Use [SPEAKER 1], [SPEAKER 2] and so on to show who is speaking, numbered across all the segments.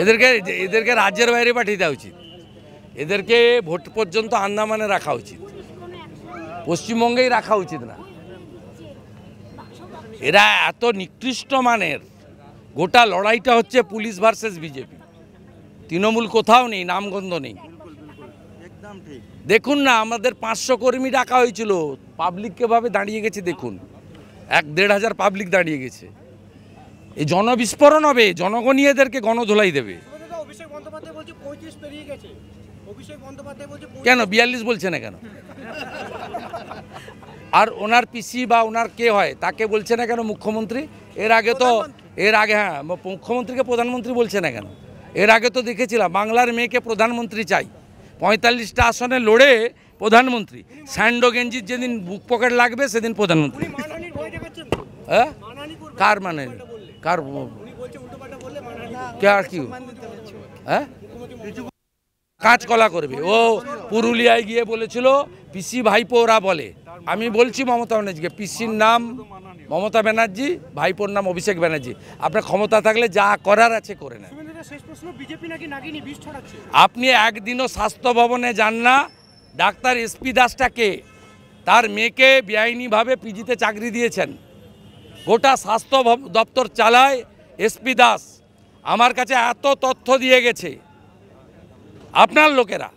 [SPEAKER 1] এদেরকে এদেরকে রাজ্যের বাইরে পাঠিয়ে দেওয়া উচিত। এদেরকে ভোট পর্যন্ত আন্দামানে রাখা উচিত, পশ্চিমবঙ্গেই রাখা উচিত না। এরা এত নিকৃষ্ট মানের। গোটা লড়াইটা হচ্ছে পুলিশ ভার্সেস বিজেপি। তৃণমূল কোথাও নেই, নামগন্ধ নেই। দেখুন না, আমাদের 500 কর্মী ডাকা হয়েছিল, পাবলিক কিভাবে দাঁড়িয়ে গেছে দেখুন। 1-1.5 পাবলিক দাঁড়িয়ে গেছে। এই জনবিস্ফোরণ হবে, জনগণই এদেরকে গণধোলাই দেবে। কেন 42 বলছে না কেন? আর ওনার পিসি বা ওনার কে হয় তাকে বলছে না কেন মুখ্যমন্ত্রী? এর আগে হ্যাঁ, মুখ্যমন্ত্রীকে প্রধানমন্ত্রী বলছে না কেন? এর আগে তো দেখেছিলাম বাংলার মেয়েকে প্রধানমন্ত্রী চাই, 45টা আসনে লড়ে প্রধানমন্ত্রী। স্যান্ডো গেঞ্জির যেদিন বুক পকেট লাগবে সেদিন প্রধানমন্ত্রী। হ্যাঁ, কার মানে কার আর কি? হ্যাঁ, কাঁচকলা করবে। ও পুরুলিয়ায় গিয়ে বলেছিল পিসি ভাইপো ওরা বলে। আমি বলছি মমতা ব্যানার্জিকে, পিসির নাম মমতা ব্যানার্জি, ভাইপোর নাম অভিষেক ব্যানার্জি। আপনার ক্ষমতা থাকলে যা করার আছে করে নেন। আপনি একদিনও স্বাস্থ্য ভবনে যান না। ডাক্তার এসপি দাসটাকে, তার মেয়েকে বেআইনিভাবে পিজিতে চাকরি দিয়েছেন। গোটা স্বাস্থ্য দপ্তর চালায় এসপি দাস। আমার কাছে এত তথ্য দিয়ে গেছে আপনার লোকেরা।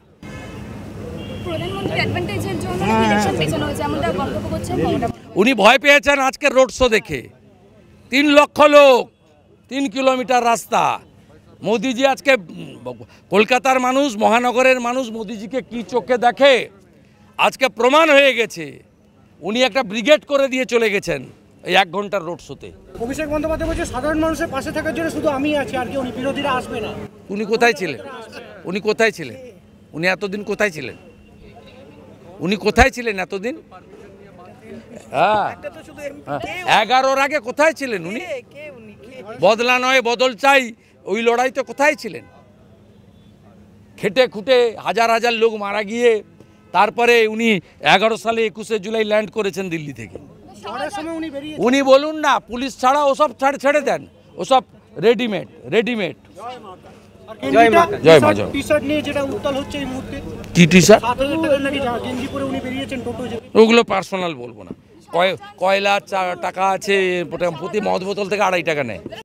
[SPEAKER 1] উনি ভয় পেয়েছেন আজকের রোড শো দেখে। 3 লক্ষ লোক, 3 কিলোমিটার রাস্তা। মোদিজি আজকে কলকাতার মানুষ, মহানগরের মানুষ মোদিজিকে কি চোখে দেখে আজকে প্রমাণ হয়ে গেছে। উনি একটা ব্রিগেড করে দিয়ে চলে গেছেন এই 1 ঘন্টার রোড শোতে।
[SPEAKER 2] অভিষেক বন্দ্যোপাধ্যায় বলছে সাধারণ মানুষের পাশে থাকার জন্য শুধু আমি আছি, আর কেউ বিরোধীরা আসবে না।
[SPEAKER 1] উনি কোথায় ছিলেন? উনি কোথায় ছিলেন? উনি এতদিন কোথায় ছিলেন? উনি কোথায় ছিলেন এতদিন? হ্যাঁ, 11-র আগে কোথায় ছিলেন উনি? বদলা নয় বদল চাই, ওই লড়াইতে কোথায় ছিলেন? খেটে খুটে হাজার হাজার লোক মারা গিয়ে তারপরে উনি 11 সালে 21শে জুলাই ল্যান্ড করেছেন দিল্লি থেকে। উনি বলুন না, পুলিশ ছাড়া ওসব ছেড়ে দেন, ওসব রেডিমেড।
[SPEAKER 2] জয় মা। টি-শার্ট নিয়ে যেটা উত্তাল হচ্ছে এই মুহূর্তে,
[SPEAKER 1] কি টি-শার্ট?
[SPEAKER 2] 7,000 টাকার নাকি গেঞ্জি পরে উনি বেরিয়েছেন টোটো।
[SPEAKER 1] ওগুলো পার্সোনাল বলবো না। কয়লা টাকা আছে, প্রতি মদ বোতল থেকে 2.5 টাকা নেয়।